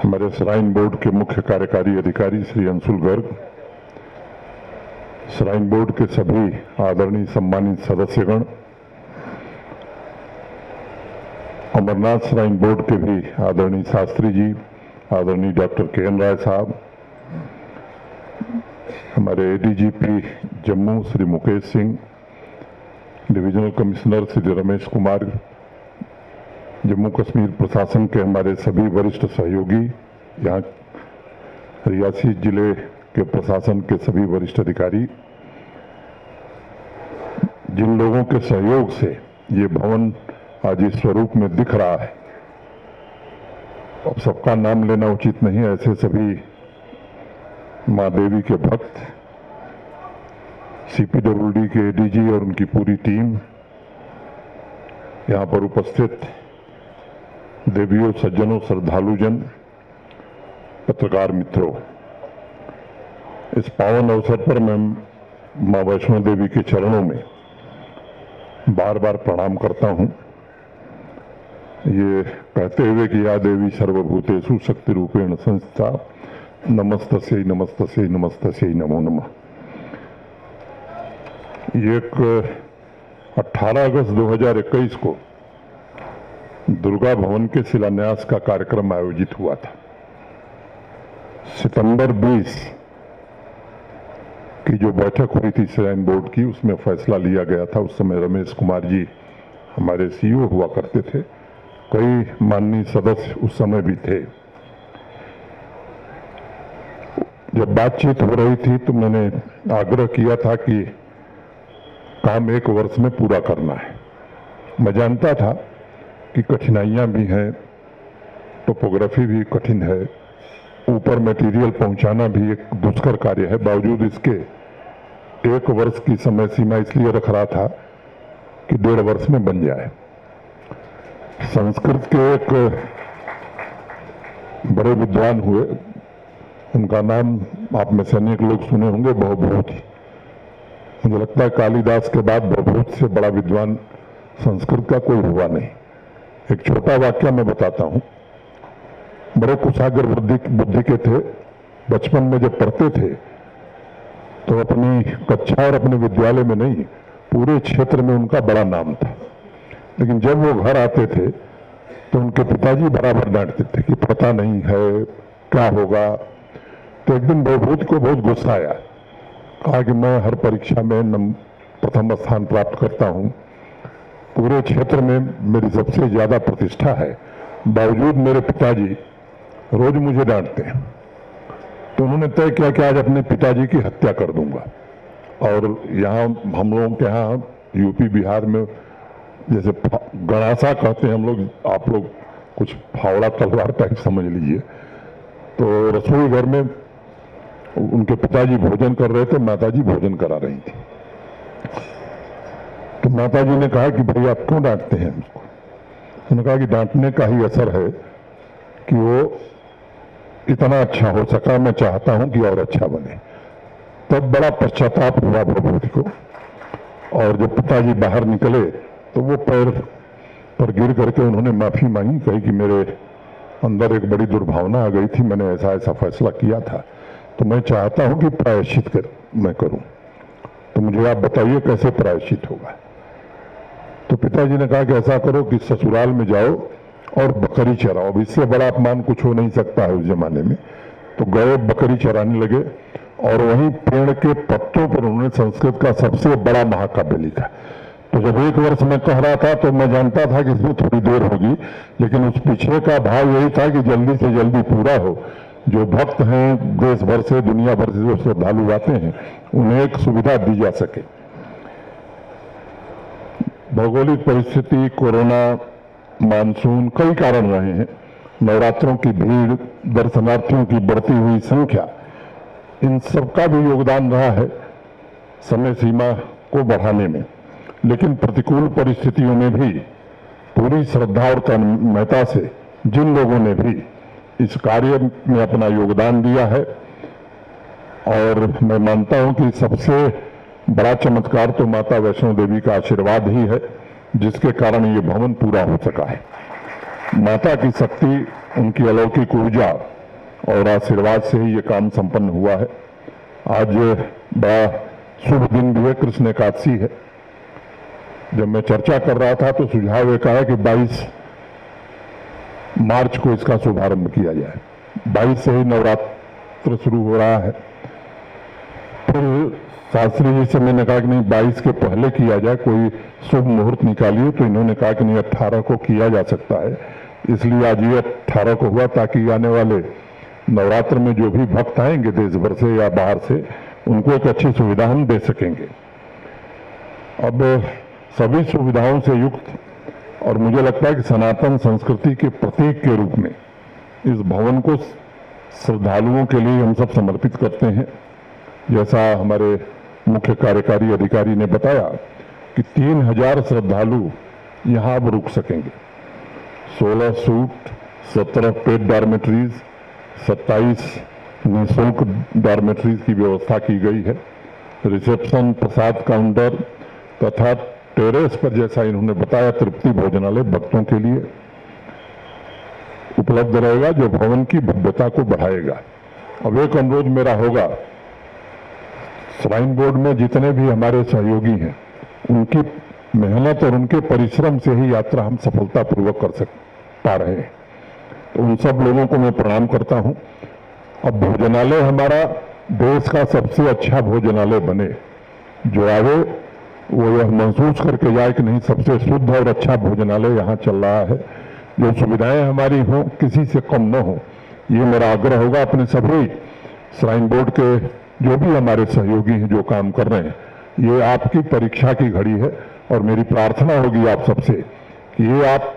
हमारे shrine board के मुख्य कार्यकारी अधिकारी श्री अंशुल गर्ग, श्राइन बोर्ड के सभी आदरणीय सम्मानित सदस्यगण, अमरनाथ श्राइन बोर्ड के भी आदरणीय शास्त्री जी, आदरणीय डॉक्टर के.एन. राय साहब, हमारे ADGP Jammu Shri Mukesh Singh, divisional commissioner Shri Ramesh Kumar, Jammu Kashmir प्रशासन के हमारे सभी वरिष्ठ सहयोगी, यहाँ रियासी जिले के प्रशासन के सभी वरिष्ठ अधिकारी, जिन लोगों के सहयोग से ये भवन आज इस स्वरूप में दिख रहा है, अब सबका नाम लेना उचित नहीं है, ऐसे सभी मां देवी के भक्त, CPWD के एडीजी और उनकी पूरी टीम, यहाँ पर उपस्थित देवियों, सज्जनों, श्रद्धालुजन, पत्रकार मित्रों, इस पावन अवसर पर मैं मां वैष्णो देवी के चरणों में बार बार प्रणाम करता हूं, ये कहते हुए कि या देवी सर्वभूतेषु शक्ति रूपेण संस्था, नमस्तस्यै नमस्तस्यै नमस्तस्यै नमो नमः। ये एक 18 अगस्त 2021 को दुर्गा भवन के शिलान्यास का कार्यक्रम आयोजित हुआ था। सितंबर 20 की जो बैठक हुई थी श्राइन बोर्ड की, उसमें फैसला लिया गया था। उस समय रमेश कुमार जी हमारे CEO हुआ करते थे, कई माननीय सदस्य उस समय भी थे। जब बातचीत हो रही थी तो मैंने आग्रह किया था कि काम 1 वर्ष में पूरा करना है। मैं जानता था कि कठिनाइयां भी हैं, टोपोग्राफी भी कठिन है, ऊपर मटेरियल पहुंचाना भी एक दुष्कर कार्य है। बावजूद इसके 1 वर्ष की समय सीमा इसलिए रख रहा था कि 1.5 वर्ष में बन जाए। संस्कृत के एक बड़े विद्वान हुए, उनका नाम आप में से अनेक लोग सुने होंगे, भवभूति। मुझे लगता है कालिदास के बाद भवभूति से बड़ा विद्वान संस्कृत का कोई हुआ नहीं। एक छोटा वाक्य मैं बताता हूं। बड़े कुशाग्र बुद्धि के थे। बचपन में जब पढ़ते थे तो अपनी कक्षा और अपने विद्यालय में नहीं, पूरे क्षेत्र में उनका बड़ा नाम था। लेकिन जब वो घर आते थे तो उनके पिताजी बराबर डांटते थे कि पता नहीं है क्या होगा। तो एक दिन भवभूति को बहुत गुस्सा आया, कहा कि मैं हर परीक्षा में प्रथम स्थान प्राप्त करता हूं, पूरे क्षेत्र में मेरी सबसे ज्यादा प्रतिष्ठा है, बावजूद मेरे पिताजी रोज मुझे डांटते हैं। तो उन्होंने तय किया कि आज अपने पिताजी की हत्या कर दूंगा। और यहाँ हम लोगों के यहाँ यूपी बिहार में जैसे गणासा कहते हैं हम लोग, आप लोग कुछ फावड़ा तलवार टाइप समझ लीजिए। तो रसोई घर में उनके पिताजी भोजन कर रहे थे, माताजी भोजन करा रही थी। तो माताजी ने कहा कि भाई आप क्यों डांटते हैं उसको? उन्होंने कहा कि डांटने का ही असर है कि वो इतना अच्छा हो सका, मैं चाहता हूं कि और अच्छा बने। तब बड़ा पश्चाताप हुआ भवभूति को, और जब पिताजी बाहर निकले तो वो पैर पर गिर करके उन्होंने माफी मांगी, कही कि मेरे अंदर एक बड़ी दुर्भावना आ गई थी, मैंने ऐसा ऐसा फैसला किया था, तो मैं चाहता हूं कि प्रायश्चित मैं करूं। तो मुझे आप बताइए कैसे प्रायश्चित होगा? तो पिताजी ने कहा कि ऐसा करो कि ससुराल में जाओ और बकरी चराओ। अब इससे बड़ा अपमान कुछ हो नहीं सकता है उस जमाने में। तो गए, बकरी चराने लगे, और वहीं पेड़ के पत्तों पर उन्होंने संस्कृत का सबसे बड़ा महाकाव्य लिखा। तो जब 1 वर्ष में कह रहा था तो मैं जानता था कि इसमें थोड़ी देर होगी, लेकिन उस पीछे का भाव यही था कि जल्दी से जल्दी पूरा हो। जो भक्त हैं देश भर से, दुनिया भर से जो श्रद्धालु आते हैं, उन्हें एक सुविधा दी जा सके। भौगोलिक परिस्थिति, कोरोना, मानसून, कई कारण रहे हैं, नवरात्रों की भीड़, दर्शनार्थियों की बढ़ती हुई संख्या, इन सबका भी योगदान रहा है समय सीमा को बढ़ाने में। लेकिन प्रतिकूल परिस्थितियों में भी पूरी श्रद्धा और तन्मयता से जिन लोगों ने भी इस कार्य में अपना योगदान दिया है, और मैं मानता हूं कि सबसे बड़ा चमत्कार तो माता वैष्णो देवी का आशीर्वाद ही है, जिसके कारण ये भवन पूरा हो सका है। माता की शक्ति, उनकी अलौकिक ऊर्जा और आशीर्वाद से ही ये काम संपन्न हुआ है। आज बड़ा शुभ दिन भी है, कृष्ण एकादशी है। जब मैं चर्चा कर रहा था तो सुझाव एक आया कि 22 मार्च को इसका शुभारंभ किया जाए। 22 से ही नवरात्र शुरू हो रहा है। फिर शास्त्री जी से मैंने कहा कि नहीं, 22 के पहले किया जाए, कोई शुभ मुहूर्त निकालिए। तो इन्होंने कहा कि नहीं, 18 को किया जा सकता है। इसलिए आज ये 18 को हुआ ताकि आने वाले नवरात्र में जो भी भक्त आएंगे देश भर से या बाहर से, उनको एक अच्छी सुविधा हम दे सकेंगे। अब सभी सुविधाओं से युक्त और मुझे लगता है कि सनातन संस्कृति के प्रतीक के रूप में इस भवन को श्रद्धालुओं के लिए हम सब समर्पित करते हैं। जैसा हमारे मुख्य कार्यकारी अधिकारी ने बताया कि 3000 श्रद्धालु यहाँ अब रुक सकेंगे। 16 सूट, 17 पेड डॉर्मेटरीज, 27 निःशुल्क डॉर्मेटरीज की व्यवस्था की गई है। रिसेप्शन, प्रसाद काउंटर तथा टेरेस पर, जैसा इन्होंने बताया, तृप्ति भोजनालय भक्तों के लिए उपलब्ध रहेगा, जो भवन की भव्यता को बढ़ाएगा। अब एक अनुरोध मेरा होगा, श्राइन बोर्ड में जितने भी हमारे सहयोगी हैं, उनकी मेहनत और उनके परिश्रम से ही यात्रा हम सफलतापूर्वक कर पा रहे हैं। तो उन सब लोगों को मैं प्रणाम करता हूं। अब भोजनालय हमारा देश का सबसे अच्छा भोजनालय बने, जो आवे वो यह महसूस करके जाए कि नहीं, सबसे शुद्ध और अच्छा भोजनालय यहाँ चल रहा है। जो सुविधाएं हमारी हों, किसी से कम न हो, ये मेरा आग्रह होगा। अपने सभी श्राइन बोर्ड के जो भी हमारे सहयोगी हैं जो काम कर रहे हैं, ये आपकी परीक्षा की घड़ी है और मेरी प्रार्थना होगी आप सबसे कि ये आप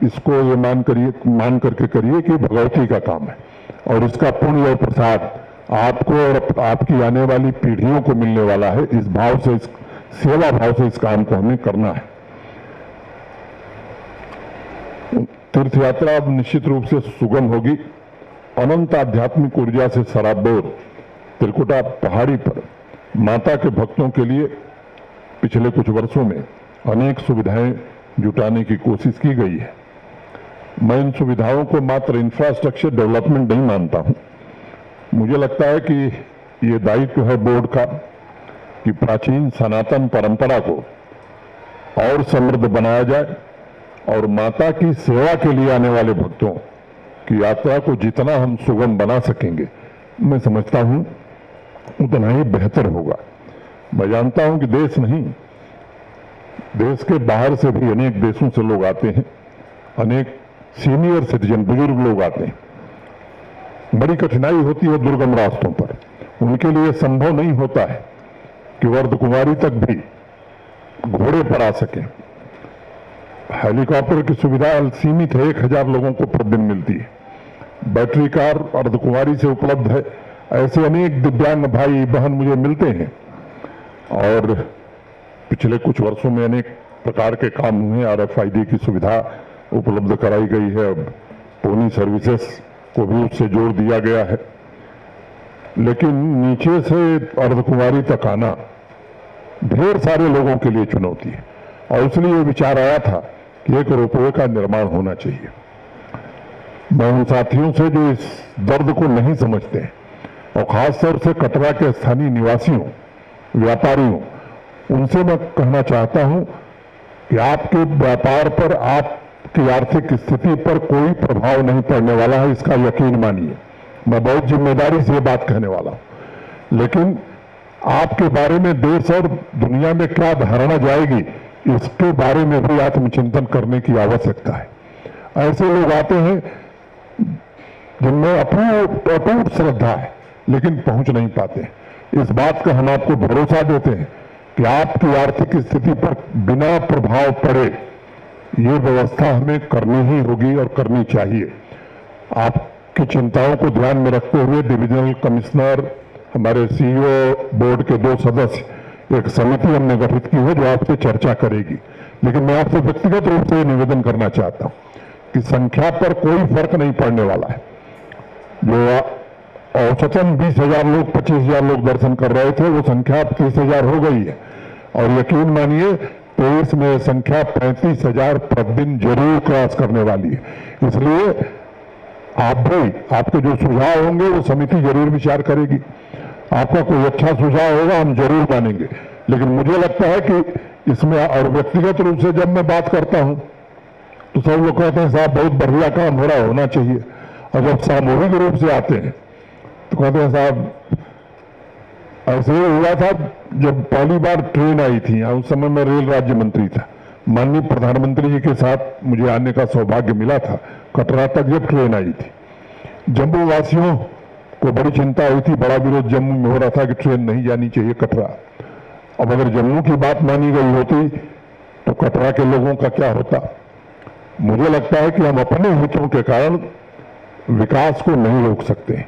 इसको ये मान करके करिए कि भगवती का काम है और इसका पुण्य और प्रसाद आपको और आपकी आने वाली पीढ़ियों को मिलने वाला है। इस भाव से, इस सेवा भाव से इस काम को हमें करना है। तीर्थ यात्रा अब निश्चित रूप से सुगम होगी। अनंत आध्यात्मिक ऊर्जा से सराबोर त्रिकुटा पहाड़ी पर माता के भक्तों के लिए पिछले कुछ वर्षों में अनेक सुविधाएं जुटाने की कोशिश की गई है। मैं इन सुविधाओं को मात्र इंफ्रास्ट्रक्चर डेवलपमेंट नहीं मानता हूं। मुझे लगता है कि ये दायित्व है बोर्ड का कि प्राचीन सनातन परंपरा को और समृद्ध बनाया जाए और माता की सेवा के लिए आने वाले भक्तों की यात्रा को जितना हम सुगम बना सकेंगे, मैं समझता हूं उतना ही बेहतर होगा। मैं जानता हूं कि देश नहीं, देश के बाहर से भी अनेक देशों से लोग आते हैं, अनेक सीनियर सिटीजन, बुजुर्ग लोग आते हैं। बड़ी कठिनाई होती है दुर्गम रास्तों पर, उनके लिए संभव नहीं होता है कि वर्धकुमारी तक भी घोड़े पर आ सके। हेलीकॉप्टर की सुविधा सीमित है, 1000 लोगों को प्रतिदिन मिलती है। बैटरी कार अर्धकुमारी से उपलब्ध है। ऐसे अनेक दिव्यांग भाई बहन मुझे मिलते हैं और पिछले कुछ वर्षों में अनेक प्रकार के काम हुए। RFID की सुविधा उपलब्ध कराई गई है। अब पोनी सर्विसेज को भी उससे जोड़ दिया गया है। लेकिन नीचे से अर्धकुमारी तक आना ढेर सारे लोगों के लिए चुनौती है और इसलिए ये विचार आया था कि एक रोपवे का निर्माण होना चाहिए। मैं उन साथियों से जो इस दर्द को नहीं समझते और खासतौर से कटरा के स्थानीय निवासियों, व्यापारियों, उनसे मैं कहना चाहता हूं कि आपके व्यापार पर, आपकी आर्थिक स्थिति पर कोई प्रभाव नहीं पड़ने वाला है, इसका यकीन मानिए। मैं बहुत जिम्मेदारी से ये बात कहने वाला हूं। लेकिन आपके बारे में देश और दुनिया में क्या धारणा जाएगी, इसके बारे में भी आत्मचिंतन करने की आवश्यकता है। ऐसे लोग आते हैं जिनमें अटूट श्रद्धा है लेकिन पहुंच नहीं पाते। इस बात का हम आपको भरोसा देते हैं कि आपकी आर्थिक स्थिति पर बिना प्रभाव पड़े ये व्यवस्था हमें करनी ही होगी और करनी चाहिए। आपकी चिंताओं को ध्यान में रखते हुए डिविजनल कमिश्नर, हमारे CEO, बोर्ड के 2 सदस्य, एक समिति हमने गठित की है जो आपसे चर्चा करेगी। लेकिन मैं आपसे व्यक्तिगत रूप से निवेदन करना चाहता हूं कि संख्या पर कोई फर्क नहीं पड़ने वाला है। जो औसतन 20,000 लोग, 25,000 लोग दर्शन कर रहे थे, वो संख्या 30,000 हो गई है और यकीन मानिए 23 में संख्या 35,000 प्रतिदिन जरूर क्रॉस करने वाली है। इसलिए आप भी, आपके जो सुझाव होंगे वो समिति जरूर विचार करेगी। आपका कोई अच्छा सुझाव होगा हम जरूर मानेंगे, लेकिन मुझे लगता है कि इसमें, और व्यक्तिगत रूप से जब मैं बात करता हूं तो सब लोग कहते हैं साहब बहुत बढ़िया काम हो रहा, होना चाहिए, और जब सामूहिक रूप से आते हैं तो कहते हैं साहब ऐसे ही हुआ था जब पहली बार ट्रेन आई थी। उस समय मैं रेल राज्य मंत्री था, माननीय प्रधानमंत्री जी के साथ मुझे आने का सौभाग्य मिला था कटरा तक जब ट्रेन आई थी। जम्मू वासियों को बड़ी चिंता हुई थी, बड़ा विरोध जम्मू में हो रहा था कि ट्रेन नहीं जानी चाहिए कटरा। अब अगर जम्मू की बात मानी गई होती तो कटरा के लोगों का क्या होता। मुझे लगता है कि हम अपने हितों के कारण विकास को नहीं रोक सकते,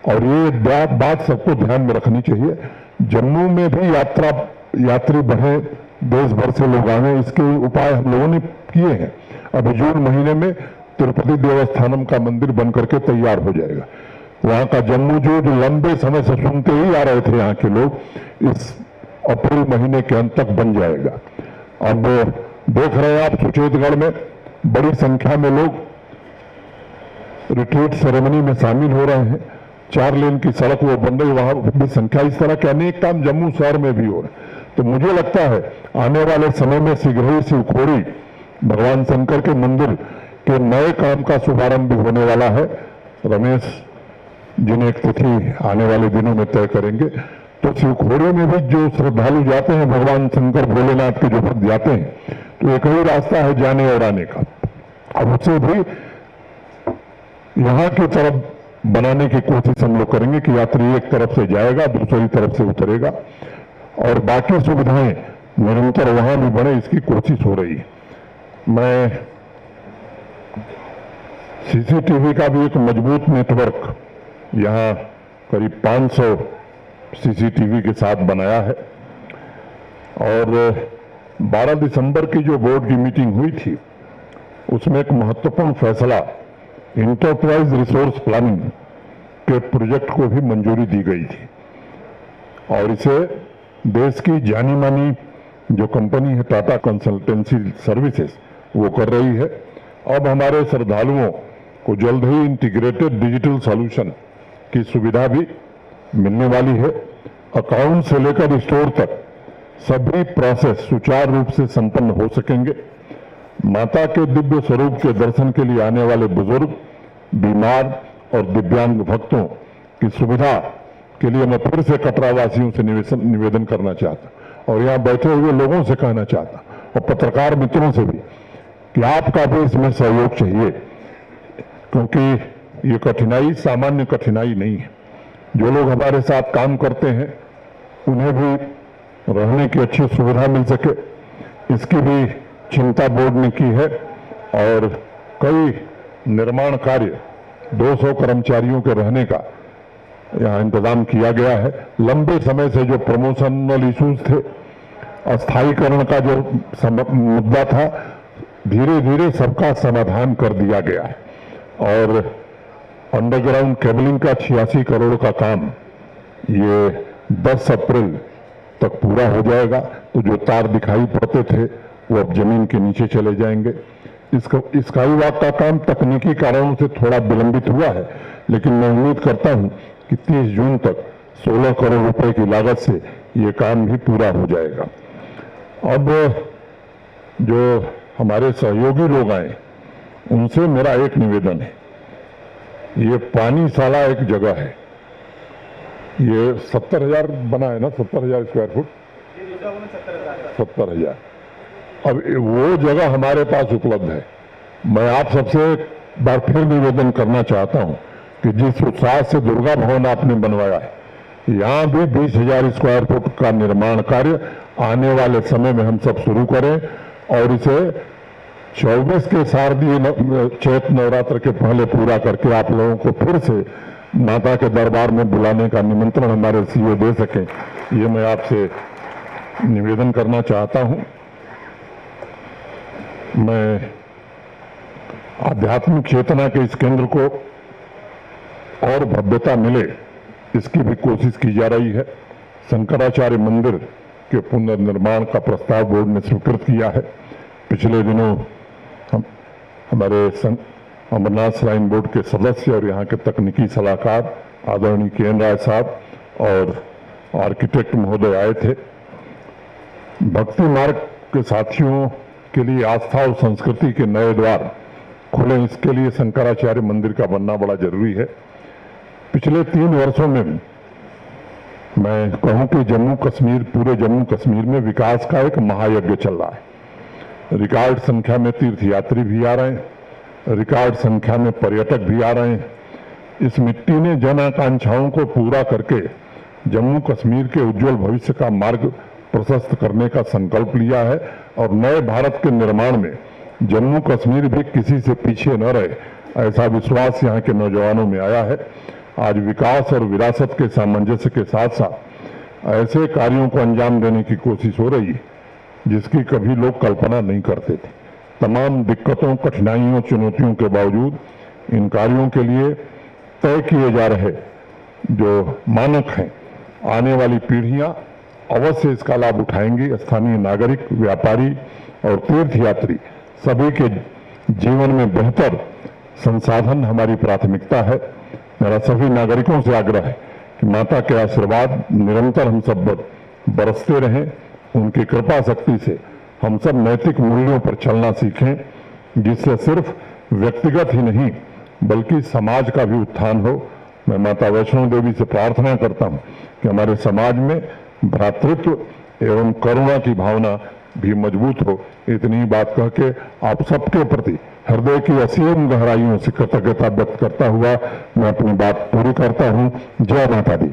और ये बात सबको ध्यान में रखनी चाहिए। जम्मू में भी यात्री बढ़े, देश भर से लोग आए, इसके उपाय हम लोगों ने किए हैं। अभी जून महीने में तिरुपति देवस्थानम का मंदिर बन करके तैयार हो जाएगा। वहां का जम्मू जो लंबे समय से सुनते ही आ रहे थे यहाँ के लोग, इस अप्रैल महीने के अंत तक बन जाएगा। अब देख रहे हैं आप सुचेतगढ़ में बड़ी संख्या में लोग रिट्रीट सेरेमनी में शामिल हो रहे हैं। 4 लेन की सड़क वो बन रही, वहां भी संख्या, इस तरह के अनेक काम जम्मू शहर में भी हो रहे हैं। तो मुझे लगता है आने वाले समय में शीघ्र ही शिवखोड़ी भगवान शंकर के मंदिर के नए काम का शुभारंभ भी होने वाला है। रमेश जी ने एक तिथि आने वाले दिनों में तय करेंगे। तो शिवखोड़ी में भी जो श्रद्धालु जाते हैं, भगवान शंकर भोलेनाथ के जो भक्त जाते हैं, तो एक ही रास्ता है जाने और आने का। अब उससे भी यहाँ की तरफ बनाने की कोशिश हम लोग करेंगे कि यात्री एक तरफ से जाएगा, दूसरी तरफ से उतरेगा, और बाकी सुविधाएं निरंतर वहां भी बढ़े, इसकी कोशिश हो रही है। मैं सीसीटीवी का भी एक मजबूत नेटवर्क यहाँ करीब 500 सीसीटीवी के साथ बनाया है, और 12 दिसंबर की जो बोर्ड की मीटिंग हुई थी उसमें एक महत्वपूर्ण फैसला इंटरप्राइज रिसोर्स प्लानिंग के प्रोजेक्ट को भी मंजूरी दी गई थी, और इसे देश की जानी मानी जो कंपनी है टाटा कंसल्टेंसी सर्विसेज वो कर रही है। अब हमारे श्रद्धालुओं को जल्द ही इंटीग्रेटेड डिजिटल सॉल्यूशन की सुविधा भी मिलने वाली है। अकाउंट से लेकर स्टोर तक सभी प्रोसेस सुचारू रूप से संपन्न हो सकेंगे। माता के दिव्य स्वरूप के दर्शन के लिए आने वाले बुजुर्ग, बीमार और दिव्यांग भक्तों की सुविधा के लिए मैं फिर से कटरा वासियों से निवेदन करना चाहता, और यहाँ बैठे हुए लोगों से कहना चाहता, और पत्रकार मित्रों से भी, कि आपका भी इसमें सहयोग चाहिए, क्योंकि ये कठिनाई सामान्य कठिनाई नहीं है। जो लोग हमारे साथ काम करते हैं उन्हें भी रहने की अच्छी सुविधा मिल सके, इसकी भी चिंता बोर्ड ने की है, और कई निर्माण कार्य 200 कर्मचारियों के रहने का यहाँ इंतजाम किया गया है। लंबे समय से जो प्रमोशनल इश्यूज थे, अस्थायीकरण का जो मुद्दा था, धीरे धीरे सबका समाधान कर दिया गया है, और अंडरग्राउंड केबलिंग का 86 करोड़ का काम ये 10 अप्रैल तक पूरा हो जाएगा। तो जो तार दिखाई पड़ते थे वो अब जमीन के नीचे चले जाएंगे। स्काई वॉक का काम तकनीकी कारणों से थोड़ा विलंबित हुआ है, लेकिन मैं उम्मीद करता हूं कि 30 जून तक 16 करोड़ रुपए की लागत से ये काम भी पूरा हो जाएगा। अब जो हमारे सहयोगी लोग आए उनसे मेरा एक निवेदन है, ये पानीशाला एक जगह है, ये 70,000 बना है ना, 70,000 स्क्वायर फुट, 70,000। अब वो जगह हमारे पास उपलब्ध है। मैं आप सबसे एक बार फिर निवेदन करना चाहता हूं कि जिस उत्साह से दुर्गा भवन आपने बनवाया है, यहाँ भी 20,000 स्क्वायर फुट का निर्माण कार्य आने वाले समय में हम सब शुरू करें, और इसे 24 के शारदीय चैत्र नवरात्र के पहले पूरा करके आप लोगों को फिर से माता के दरबार में बुलाने का निमंत्रण हमारे सीओ दे सके, ये मैं आपसे निवेदन करना चाहता हूं। मैं आध्यात्मिक चेतना के इस केंद्र को और भव्यता मिले, इसकी भी कोशिश की जा रही है। शंकराचार्य मंदिर के पुनर्निर्माण का प्रस्ताव बोर्ड ने स्वीकृत किया है। पिछले दिनों हमारे अमरनाथ श्राइन बोर्ड के सदस्य और यहाँ के तकनीकी सलाहकार आदरणीय के.एन. राय साहब और आर्किटेक्ट महोदय आए थे। भक्ति मार्ग के साथियों के लिए आस्था और संस्कृति के नए द्वार खुले, इसके लिए शंकराचार्य मंदिर का बनना बड़ा जरूरी है। पिछले 3 वर्षों में मैं कहूं कि जम्मू कश्मीर, पूरे जम्मू कश्मीर में विकास का एक महायज्ञ चल रहा है। रिकॉर्ड संख्या में तीर्थयात्री भी आ रहे हैं, रिकॉर्ड संख्या में पर्यटक भी आ रहे हैं। इस मिट्टी ने जन आकांक्षाओं को पूरा करके जम्मू कश्मीर के उज्जवल भविष्य का मार्ग प्रशस्त करने का संकल्प लिया है और नए भारत के निर्माण में जम्मू कश्मीर भी किसी से पीछे न रहे, ऐसा विश्वास यहाँ के नौजवानों में आया है। आज विकास और विरासत के सामंजस्य के साथ साथ ऐसे कार्यों को अंजाम देने की कोशिश हो रही है जिसकी कभी लोग कल्पना नहीं करते थे। तमाम दिक्कतों, कठिनाइयों, चुनौतियों के बावजूद इन कार्यों के लिए तय किए जा रहे जो मानक हैं, आने वाली पीढ़ियां अवश्य इसका लाभ उठाएंगी। स्थानीय नागरिक, व्यापारी और तीर्थयात्री सभी के जीवन में बेहतर संसाधन हमारी प्राथमिकता है। मेरा सभी नागरिकों से आग्रह है कि माता के आशीर्वाद निरंतर हम सब पर बरसते रहें। उनकी कृपा शक्ति से हम सब नैतिक मूल्यों पर चलना सीखें, जिससे सिर्फ व्यक्तिगत ही नहीं बल्कि समाज का भी उत्थान हो। मैं माता वैष्णो देवी से प्रार्थना करता हूं कि हमारे समाज में भ्रातृत्व एवं करुणा की भावना भी मजबूत हो। इतनी बात कह के आप सबके प्रति हृदय की असीम गहराइयों से कृतज्ञता व्यक्त करता हुआ मैं अपनी बात पूरी करता हूं। जय माता दी।